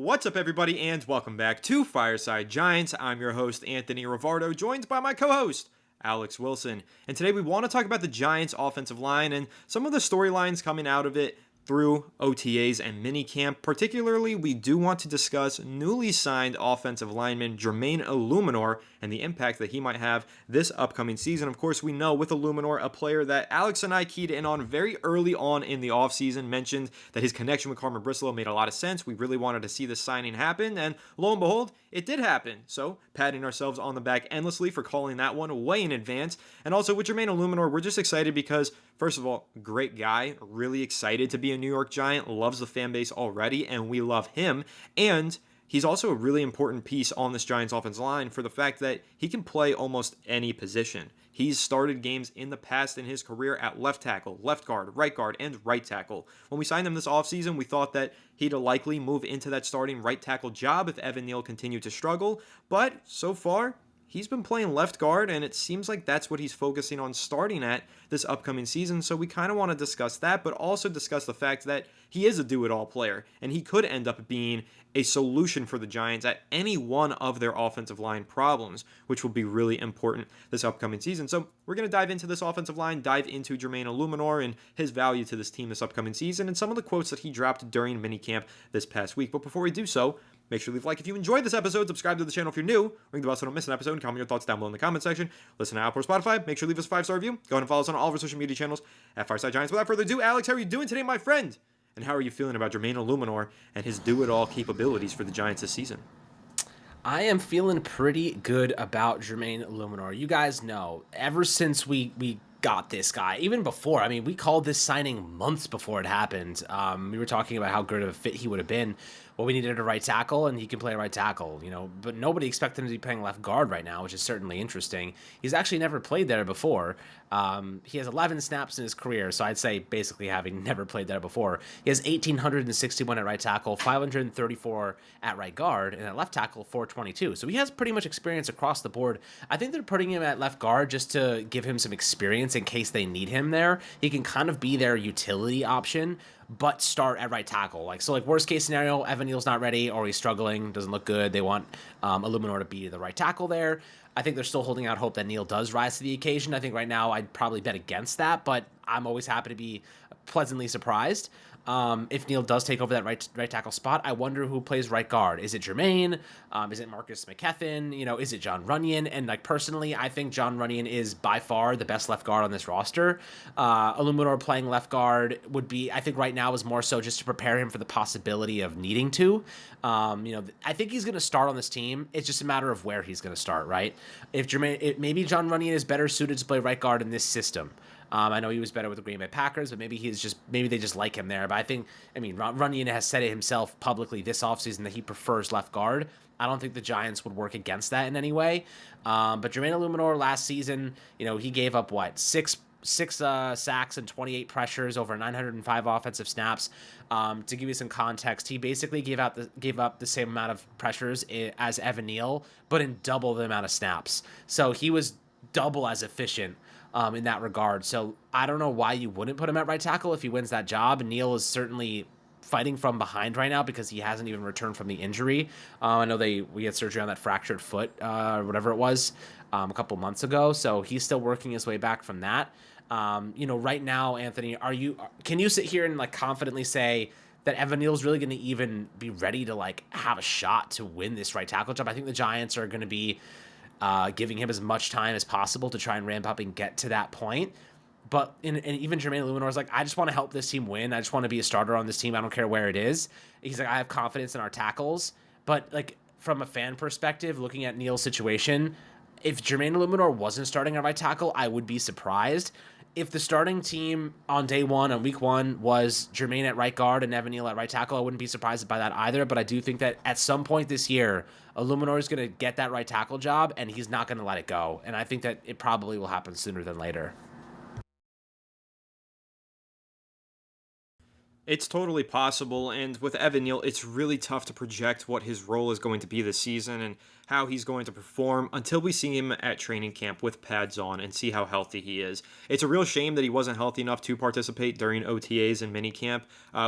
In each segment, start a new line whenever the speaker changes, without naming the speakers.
What's up, everybody, and welcome back to Fireside Giants. I'm your host, Anthony Rivardo, joined by my co-host, Alex Wilson. And today we want to talk about the Giants' offensive line and some of the storylines coming out of it through OTAs and minicamp. Particularly, we do want to discuss newly signed offensive lineman Jermaine Eluemunor and the impact that he might have this upcoming season. Of course, we know with Eluemunor, a player that Alex and I keyed in on very early on in the offseason, mentioned that his connection with Carmen Bristol made a lot of sense. We really wanted to see this signing happen, and lo and behold, it did happen. So, patting ourselves on the back endlessly for calling that one way in advance. And also with Jermaine Eluemunor, we're just excited because, first of all, great guy, really excited to be a New York Giant, loves the fan base already, and we love him. And he's also a really important piece on this Giants offensive line for the fact that he can play almost any position. He's started games in the past in his career at left tackle, left guard, and right tackle. When we signed him this offseason, we thought that he'd likely move into that starting right tackle job if Evan Neal continued to struggle. But so far, he's been playing left guard, and it seems like that's what he's focusing on starting at this upcoming season. So we kind of want to discuss that, but also discuss the fact that he is a do-it-all player, and he could end up being a solution for the Giants at any one of their offensive line problems, which will be really important this upcoming season. So we're going to dive into this offensive line, dive into Jermaine Eluemunor and his value to this team this upcoming season, and some of the quotes that he dropped during minicamp this past week. But before we do so, make sure to leave a like if you enjoyed this episode, subscribe to the channel if you're new, ring the bell so you don't miss an episode, and comment your thoughts down below in the comment section. Listen to Apple or Spotify, make sure to leave us a 5-star review. Go ahead and follow us on all of our social media channels at Fireside Giants. Without further ado, Alex, how are you doing today, my friend? And how are you feeling about Jermaine Eluemunor and his do-it-all capabilities for the Giants this season?
I am feeling pretty good about Jermaine Eluemunor. You guys know, ever since we got this guy, even before, I mean, we called this signing months before it happened. We were talking about how good of a fit he would have been. Well, we needed a right tackle, and he can play right tackle, but nobody expected him to be playing left guard right now, which is certainly interesting. He's actually never played there before. He has 11 snaps in his career, so I'd say basically having never played there before. He has 1,861 at right tackle, 534 at right guard, and at left tackle, 422. So he has pretty much experience across the board. I think they're putting him at left guard just to give him some experience in case they need him there. He can kind of be their utility option, but start at right tackle. So worst case scenario, Evan Neal's not ready or he's struggling, doesn't look good. They want Eluemunor to be the right tackle there. I think they're still holding out hope that Neal does rise to the occasion. I think right now I'd probably bet against that, but I'm always happy to be pleasantly surprised. If Neal does take over that right tackle spot, I wonder who plays right guard. Is it Jermaine? Is it Marcus McKethan? Is it John Runyon? And personally, I think John Runyon is by far the best left guard on this roster. Eluemunor playing left guard would be, I think right now is more so just to prepare him for the possibility of needing to. I think he's going to start on this team. It's just a matter of where he's going to start, right? Maybe John Runyon is better suited to play right guard in this system. I know he was better with the Green Bay Packers, but maybe they just like him there. But Runyon has said it himself publicly this offseason that he prefers left guard. I don't think the Giants would work against that in any way. But Jermaine Eluemunor last season, he gave up six sacks and 28 pressures over 905 offensive snaps. To give you some context, he basically gave up the same amount of pressures as Evan Neal, but in double the amount of snaps. So he was double as efficient in that regard. So I don't know why you wouldn't put him at right tackle if he wins that job. Neal is certainly fighting from behind right now because he hasn't even returned from the injury. I know we had surgery on that fractured foot, or whatever it was, a couple months ago. So he's still working his way back from that. Right now, Anthony, can you sit here and confidently say that Evan Neal is really going to even be ready to have a shot to win this right tackle job? I think the Giants are going to be giving him as much time as possible to try and ramp up and get to that point. But and even Jermaine Eluemunor is I just want to help this team win. I just want to be a starter on this team. I don't care where it is. He's I have confidence in our tackles. But from a fan perspective, looking at Neal's situation, if Jermaine Eluemunor wasn't starting at right tackle, I would be surprised. If the starting team on day one, on week one, was Jermaine at right guard and Evan Neal at right tackle, I wouldn't be surprised by that either. But I do think that at some point this year, Eluemunor is going to get that right tackle job, and he's not going to let it go. And I think that it probably will happen sooner than later.
It's totally possible, and with Evan Neal, it's really tough to project what his role is going to be this season and how he's going to perform until we see him at training camp with pads on and see how healthy he is. It's a real shame that he wasn't healthy enough to participate during OTAs and minicamp.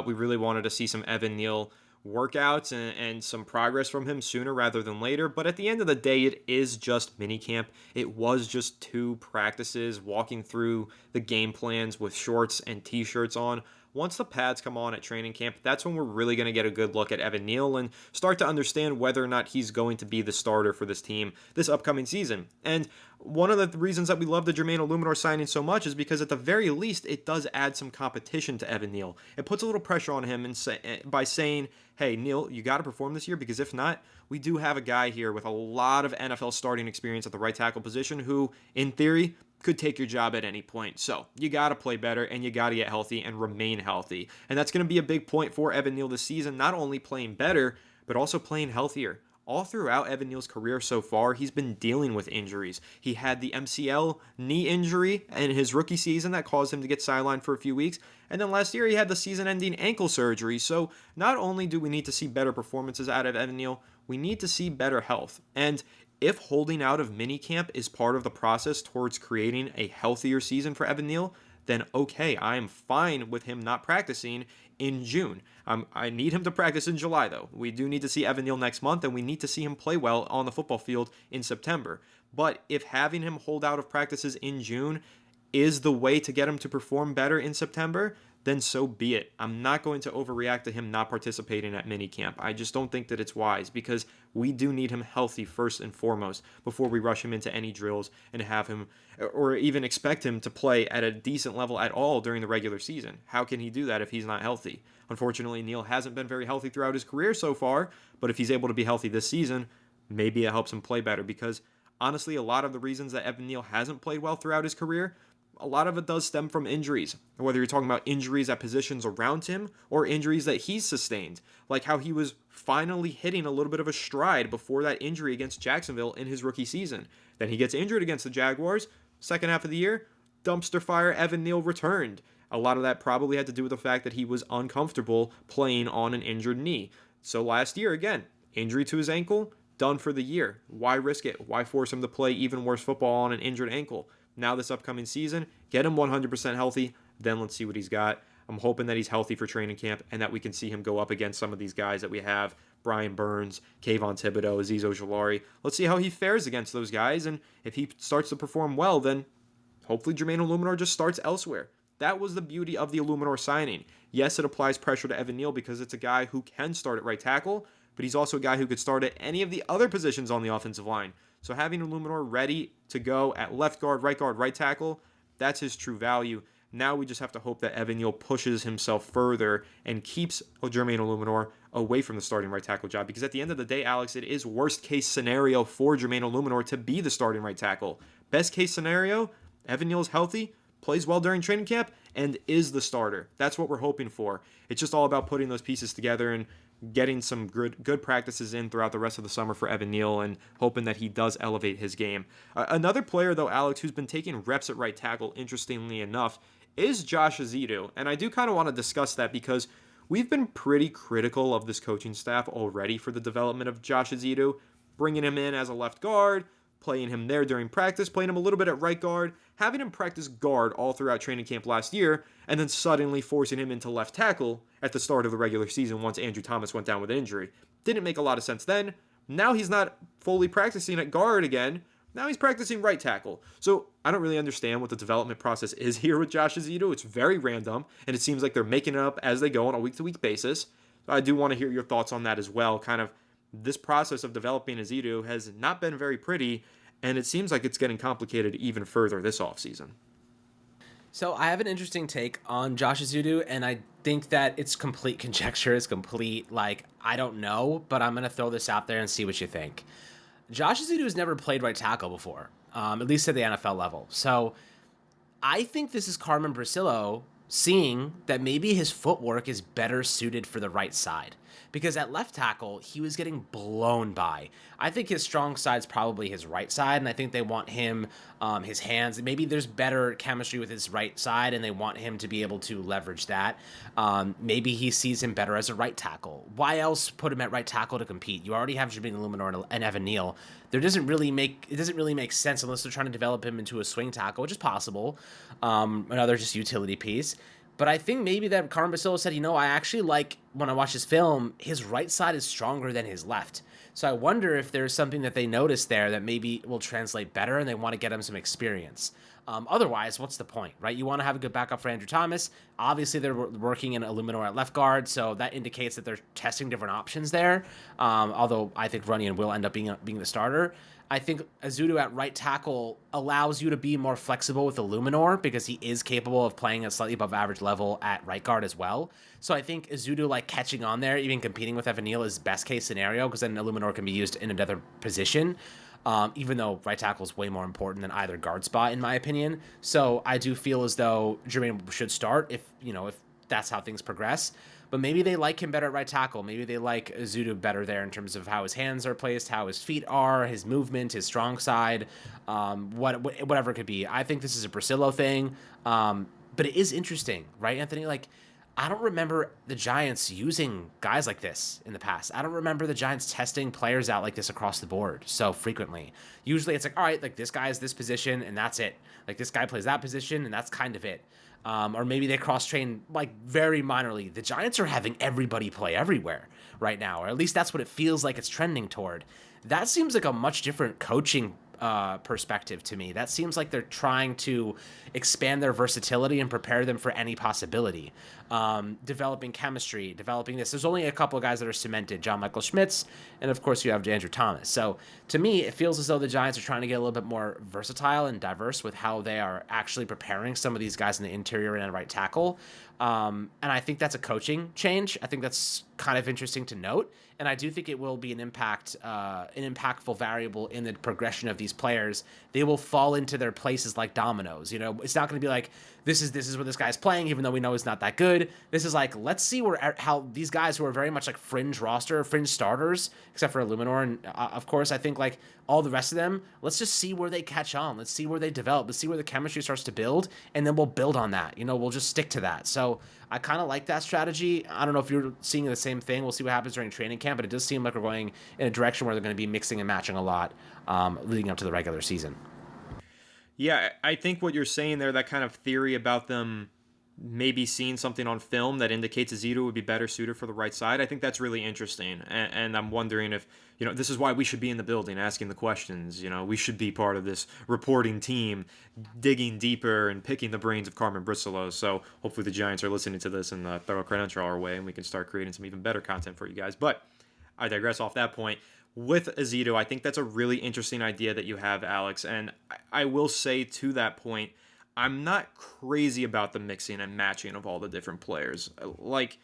We really wanted to see some Evan Neal workouts and some progress from him sooner rather than later. But at the end of the day, it is just minicamp. It was just 2 practices walking through the game plans with shorts and t-shirts on. Once the pads come on at training camp, that's when we're really going to get a good look at Evan Neal and start to understand whether or not he's going to be the starter for this team this upcoming season. And one of the reasons that we love the Jermaine Eluemunor signing so much is because at the very least, it does add some competition to Evan Neal. It puts a little pressure on him by saying, hey, Neal, you got to perform this year, because if not, we do have a guy here with a lot of NFL starting experience at the right tackle position who, in theory, could take your job at any point. So you got to play better and you got to get healthy and remain healthy. And that's going to be a big point for Evan Neal this season, not only playing better, but also playing healthier. All throughout Evan Neal's career so far, he's been dealing with injuries. He had the MCL knee injury in his rookie season that caused him to get sidelined for a few weeks. And then last year, he had the season-ending ankle surgery. So not only do we need to see better performances out of Evan Neal, we need to see better health. And if holding out of minicamp is part of the process towards creating a healthier season for Evan Neal, then okay, I am fine with him not practicing in June. I need him to practice in July, though. We do need to see Evan Neal next month, and we need to see him play well on the football field in September. But if having him hold out of practices in June is the way to get him to perform better in September, then so be it. I'm not going to overreact to him not participating at minicamp. I just don't think that it's wise, because we do need him healthy first and foremost before we rush him into any drills and have him, or even expect him to play at a decent level at all during the regular season. How can he do that if he's not healthy? Unfortunately, Neal hasn't been very healthy throughout his career so far, but if he's able to be healthy this season, maybe it helps him play better, because honestly, a lot of the reasons that Evan Neal hasn't played well throughout his career, a lot of it does stem from injuries, whether you're talking about injuries at positions around him or injuries that he's sustained, like how he was finally hitting a little bit of a stride before that injury against Jacksonville in his rookie season. Then he gets injured against the Jaguars. Second half of the year, dumpster fire Evan Neal returned. A lot of that probably had to do with the fact that he was uncomfortable playing on an injured knee. So last year, again, injury to his ankle, done for the year. Why risk it? Why force him to play even worse football on an injured ankle? Now this upcoming season, get him 100% healthy, then let's see what he's got. I'm hoping that he's healthy for training camp and that we can see him go up against some of these guys that we have, Brian Burns, Kayvon Thibodeau, Azeez Ojulari. Let's see how he fares against those guys, and if he starts to perform well, then hopefully Jermaine Eluemunor just starts elsewhere. That was the beauty of the Eluemunor signing. Yes, it applies pressure to Evan Neal because it's a guy who can start at right tackle, but he's also a guy who could start at any of the other positions on the offensive line. So having Eluemunor ready to go at left guard, right tackle, that's his true value. Now we just have to hope that Evan Neal pushes himself further and keeps Jermaine Eluemunor away from the starting right tackle job. Because at the end of the day, Alex, it is worst case scenario for Jermaine Eluemunor to be the starting right tackle. Best case scenario, Evan Neal is healthy, plays well during training camp, and is the starter. That's what we're hoping for. It's just all about putting those pieces together and getting some good practices in throughout the rest of the summer for Evan Neal and hoping that he does elevate his game. Another player, though, Alex, who's been taking reps at right tackle, interestingly enough, is Josh Ezeudu. And I do kind of want to discuss that because we've been pretty critical of this coaching staff already for the development of Josh Ezeudu, bringing him in as a left guard, playing him there during practice, playing him a little bit at right guard, having him practice guard all throughout training camp last year, and then suddenly forcing him into left tackle at the start of the regular season once Andrew Thomas went down with an injury. Didn't make a lot of sense then. Now he's not fully practicing at guard again. Now he's practicing right tackle. So I don't really understand what the development process is here with Josh Ezeudu. It's very random, and it seems like they're making it up as they go on a week-to-week basis. So I do want to hear your thoughts on that as well. Kind of this process of developing Ezeudu has not been very pretty, and it seems like it's getting complicated even further this offseason.
So I have an interesting take on Josh Ezeudu, and I think that it's complete conjecture. It's complete, I don't know, but I'm going to throw this out there and see what you think. Josh Ezeudu has never played right tackle before, at least at the NFL level. So I think this is Carmen Brasillo seeing that maybe his footwork is better suited for the right side. Because at left tackle, he was getting blown by. I think his strong side's probably his right side, and I think they want him, his hands. Maybe there's better chemistry with his right side, and they want him to be able to leverage that. Maybe he sees him better as a right tackle. Why else put him at right tackle to compete? You already have Jermaine Eluemunor and Evan Neal. It doesn't really make sense unless they're trying to develop him into a swing tackle, which is possible. Another just utility piece. But I think maybe that Carmen Basillo said, I actually like, when I watch his film, his right side is stronger than his left. So I wonder if there's something that they noticed there that maybe will translate better and they want to get him some experience. Otherwise, what's the point, right? You want to have a good backup for Andrew Thomas. Obviously, they're working in Eluemunor at left guard, so that indicates that they're testing different options there. Although I think Runyon will end up being the starter. I think Ezeudu at right tackle allows you to be more flexible with Eluemunor because he is capable of playing at slightly above average level at right guard as well. So I think Ezeudu like catching on there, even competing with Neal is best case scenario because then Eluemunor can be used in another position. Even though right tackle is way more important than either guard spot, in my opinion. So I do feel as though Jermaine should start if that's how things progress. But maybe they like him better at right tackle. Maybe they like Ezeudu better there in terms of how his hands are placed, how his feet are, his movement, his strong side, whatever it could be. I think this is a Brasillo thing. But it is interesting, right, Anthony? Like, I don't remember the Giants using guys like this in the past. I don't remember the Giants testing players out like this across the board so frequently. Usually it's like, all right, like this guy is this position and that's it. Like this guy plays that position and that's kind of it. Or maybe they cross-train like very minorly. The Giants are having everybody play everywhere right now, or at least that's what it feels like it's trending toward. That seems like a much different coaching perspective to me. That seems like they're trying to expand their versatility and prepare them for any possibility. Developing chemistry, developing this. There's only a couple of guys that are cemented, John Michael Schmitz, and of course you have Andrew Thomas. So to me, it feels as though the Giants are trying to get a little bit more versatile and diverse with how they are actually preparing some of these guys in the interior and right tackle. And I think that's a coaching change. I think that's kind of interesting to note. And I do think it will be an impactful variable in the progression of these players. They will fall into their places like dominoes. It's not going to be like, this is where this guy's playing, even though we know he's not that good. This is like, let's see how these guys who are very much like fringe starters, except for Eluemunor, and of course, I think like all the rest of them, let's just see where they catch on. Let's see where they develop. Let's see where the chemistry starts to build, and then we'll build on that. We'll just stick to that. So I kind of like that strategy. I don't know if you're seeing the same thing. We'll see what happens during training camp, but it does seem like we're going in a direction where they're going to be mixing and matching a lot leading up to the regular season.
Yeah, I think what you're saying there, that kind of theory about them maybe seeing something on film that indicates Ezeudu would be better suited for the right side, I think that's really interesting. And I'm wondering if, this is why we should be in the building asking the questions. We should be part of this reporting team, digging deeper and picking the brains of Carmen Bricolo. So hopefully the Giants are listening to this and throw a credential our way and we can start creating some even better content for you guys. But I digress off that point. With Ezeudu, I think that's a really interesting idea that you have, Alex. And I will say to that point, I'm not crazy about the mixing and matching of all the different players. Like,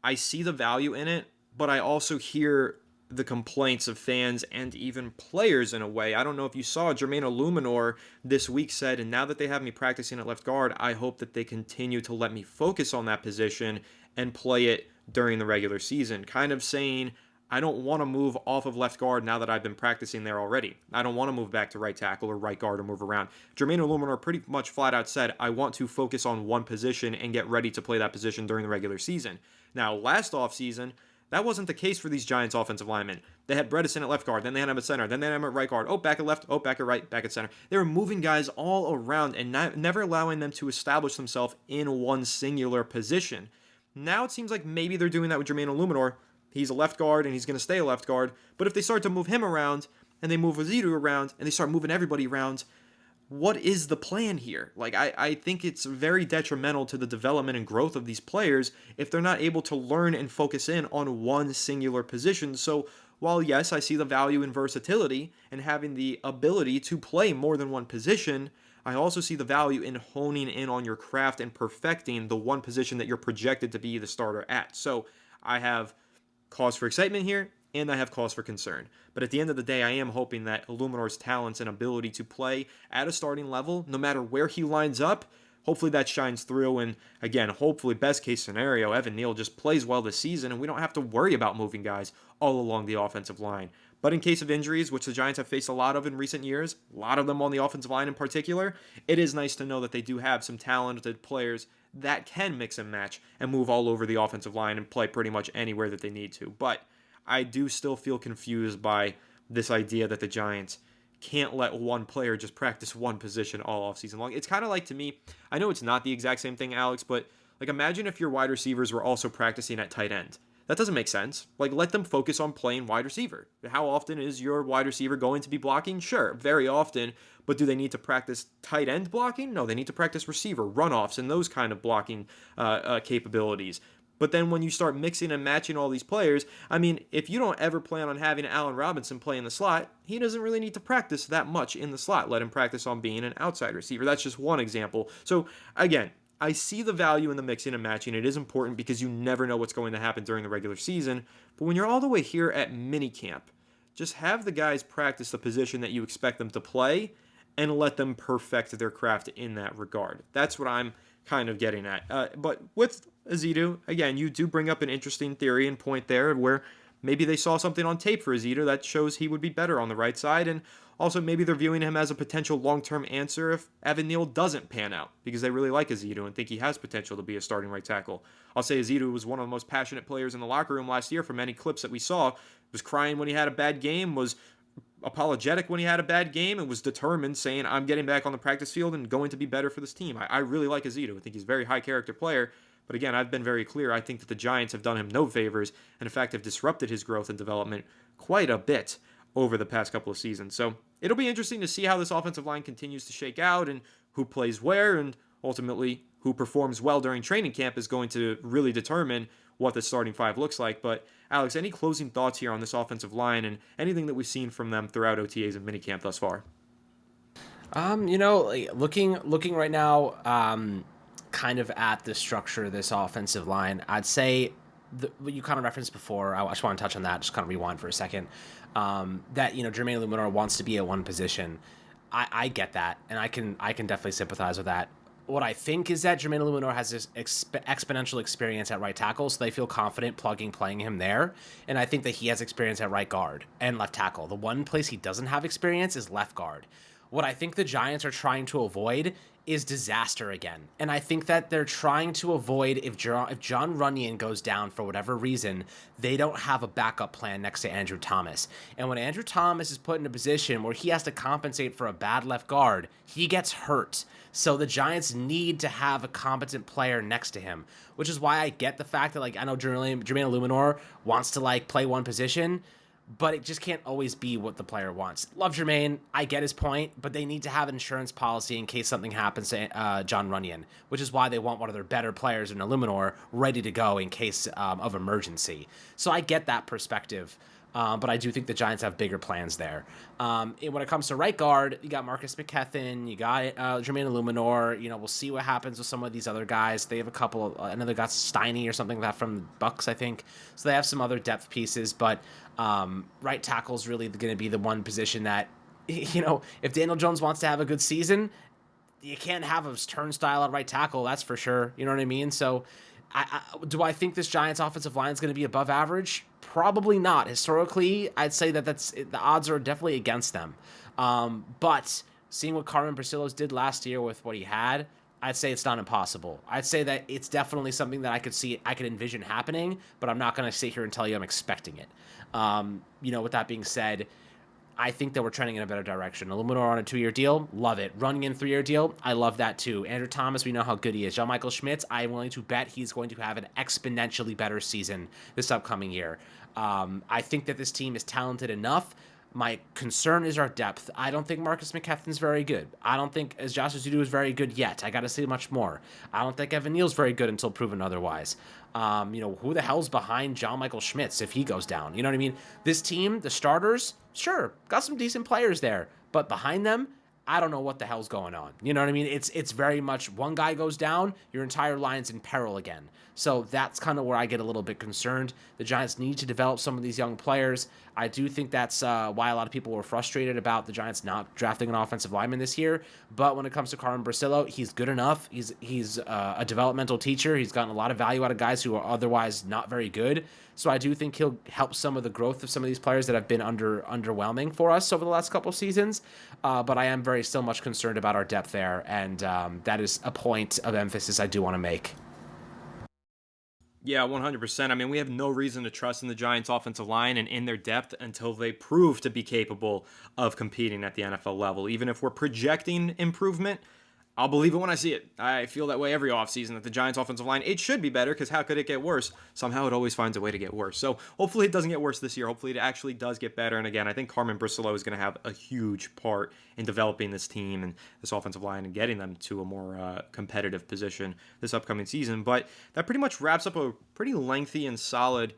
I see the value in it, but I also hear the complaints of fans and even players in a way. I don't know if you saw Jermaine Eluemunor this week said, and now that they have me practicing at left guard, I hope that they continue to let me focus on that position and play it during the regular season. Kind of saying, I don't want to move off of left guard now that I've been practicing there already. I don't want to move back to right tackle or right guard or move around. Jermaine Eluemunor pretty much flat out said, I want to focus on one position and get ready to play that position during the regular season. Now, last offseason, that wasn't the case for these Giants offensive linemen. They had Bredesen at left guard, then they had him at center, then they had him at right guard, back at left, back at right, back at center. They were moving guys all around and never allowing them to establish themselves in one singular position. Now it seems like maybe they're doing that with Jermaine Eluemunor. He's a left guard and he's going to stay a left guard. But if they start to move him around and they move Ezeudu around and they start moving everybody around, what is the plan here? Like, I think it's very detrimental to the development and growth of these players if they're not able to learn and focus in on one singular position. So while, yes, I see the value in versatility and having the ability to play more than one position, I also see the value in honing in on your craft and perfecting the one position that you're projected to be the starter at. So I have cause for excitement here, and I have cause for concern. But at the end of the day, I am hoping that Eluemunor's talents and ability to play at a starting level, no matter where he lines up, hopefully that shines through. And again, hopefully, best case scenario, Evan Neal just plays well this season, and we don't have to worry about moving guys all along the offensive line. But in case of injuries, which the Giants have faced a lot of in recent years, a lot of them on the offensive line in particular, it is nice to know that they do have some talented players that can mix and match and move all over the offensive line and play pretty much anywhere that they need to. But I do still feel confused by this idea that the Giants can't let one player just practice one position all offseason long. It's kind of like, to me, I know it's not the exact same thing, Alex, but Like, imagine if your wide receivers were also practicing at tight end. That doesn't make sense. Like, let them focus on playing wide receiver. How often is your wide receiver going to be blocking? Sure, very often. But do they need to practice tight end blocking? No, they need to practice receiver, runoffs, and those kind of blocking capabilities. But then when you start mixing and matching all these players, I mean, if you don't ever plan on having Allen Robinson play in the slot, he doesn't really need to practice that much in the slot. Let him practice on being an outside receiver. That's just one example. So, again, I see the value in the mixing and matching. It is important because you never know what's going to happen during the regular season. But when you're all the way here at minicamp, just have the guys practice the position that you expect them to play and let them perfect their craft in that regard. That's what I'm kind of getting at. But with Ezeudu, again, you do bring up an interesting theory and point there where maybe they saw something on tape for Ezeudu that shows he would be better on the right side, and also maybe they're viewing him as a potential long-term answer if Evan Neal doesn't pan out because they really like Ezeudu and think he has potential to be a starting right tackle. I'll say Ezeudu was one of the most passionate players in the locker room last year from many clips that we saw. Was crying when he had a bad game, was apologetic when he had a bad game, and was determined, saying, I'm getting back on the practice field and going to be better for this team. I really like Ezeudu. I think he's a very high-character player. But again, I've been very clear. I think that the Giants have done him no favors and, in fact, have disrupted his growth and development quite a bit over the past couple of seasons. So it'll be interesting to see how this offensive line continues to shake out and who plays where, and ultimately who performs well during training camp is going to really determine what the starting five looks like. But Alex, any closing thoughts here on this offensive line and anything that we've seen from them throughout OTAs and minicamp thus far?
Looking right now, kind of at the structure of this offensive line, I'd say what you kind of referenced before. I just want to touch on that. Just kind of rewind for a second. That Jermaine Eluemunor wants to be at one position. I get that, and I can definitely sympathize with that. What I think is that Jermaine Eluemunor has this exponential experience at right tackle, so they feel confident playing him there. And I think that he has experience at right guard and left tackle. The one place he doesn't have experience is left guard. What I think the Giants are trying to avoid is disaster again. And I think that they're trying to avoid if John Runyon goes down for whatever reason, they don't have a backup plan next to Andrew Thomas. And when Andrew Thomas is put in a position where he has to compensate for a bad left guard, he gets hurt. So the Giants need to have a competent player next to him, which is why I get the fact that, I know Jermaine Eluemunor wants to, play one position, but it just can't always be what the player wants. Love Jermaine. I get his point, but they need to have an insurance policy in case something happens to John Runyon, which is why they want one of their better players in Eluemunor ready to go in case of emergency. So I get that perspective. But I do think the Giants have bigger plans there. When it comes to right guard, you got Marcus McKethan, you got Jermaine Eluemunor. We'll see what happens with some of these other guys. They have a couple. Another got Steiny or something like that from the Bucks, I think. So they have some other depth pieces, but right tackle is really going to be the one position that, if Daniel Jones wants to have a good season, you can't have a turnstile at right tackle. That's for sure. You know what I mean? So. Do I think this Giants offensive line is going to be above average? Probably not. Historically, I'd say that the odds are definitely against them. But seeing what Carmen Brasillos did last year with what he had, I'd say it's not impossible. I'd say that it's definitely something that I could envision happening, but I'm not going to sit here and tell you I'm expecting it. With that being said, I think that we're trending in a better direction. Eluemunor on a 2-year deal, love it. Running in 3-year deal, I love that too. Andrew Thomas, we know how good he is. John-Michael Schmitz, I'm willing to bet he's going to have an exponentially better season this upcoming year. I think that this team is talented enough. My concern is our depth. I don't think Marcus McKethan's very good. I don't think Josh Ezeudu is very good yet. I got to see much more. I don't think Evan Neal's very good until proven otherwise. Who the hell's behind John-Michael Schmitz if he goes down? You know what I mean? This team, the starters, sure, got some decent players there. But behind them, I don't know what the hell's going on. You know what I mean? It's very much one guy goes down, your entire line's in peril again. So that's kind of where I get a little bit concerned. The Giants need to develop some of these young players. I do think that's why a lot of people were frustrated about the Giants not drafting an offensive lineman this year. But when it comes to Carmen Brasillo, he's good enough. He's a developmental teacher. He's gotten a lot of value out of guys who are otherwise not very good. So I do think he'll help some of the growth of some of these players that have been underwhelming for us over the last couple of seasons. But I am still much concerned about our depth there, and that is a point of emphasis I do want to make.
Yeah, 100%. I mean, we have no reason to trust in the Giants' offensive line and in their depth until they prove to be capable of competing at the NFL level. Even if we're projecting improvement, I'll believe it when I see it. I feel that way every offseason that the Giants' offensive line, it should be better because how could it get worse? Somehow it always finds a way to get worse. So hopefully it doesn't get worse this year. Hopefully it actually does get better. And again, I think Carmen Bristolow is going to have a huge part in developing this team and this offensive line and getting them to a more competitive position this upcoming season. But that pretty much wraps up a pretty lengthy and solid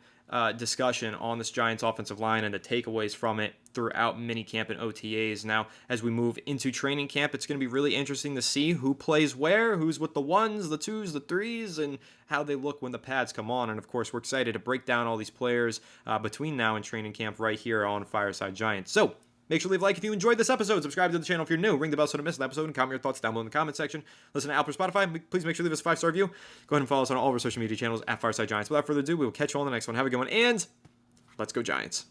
discussion on this Giants offensive line and the takeaways from it throughout minicamp and OTAs. Now, as we move into training camp, it's going to be really interesting to see who plays where, who's with the ones, the twos, the threes, and how they look when the pads come on. And of course, we're excited to break down all these players between now and training camp right here on Fireside Giants. So, make sure to leave a like if you enjoyed this episode. Subscribe to the channel if you're new. Ring the bell so you don't miss an episode and comment your thoughts down below in the comment section. Listen to Apple or Spotify. Please make sure to leave us a 5-star review. Go ahead and follow us on all of our social media channels at Fireside Giants. Without further ado, we will catch you all on the next one. Have a good one, and let's go Giants.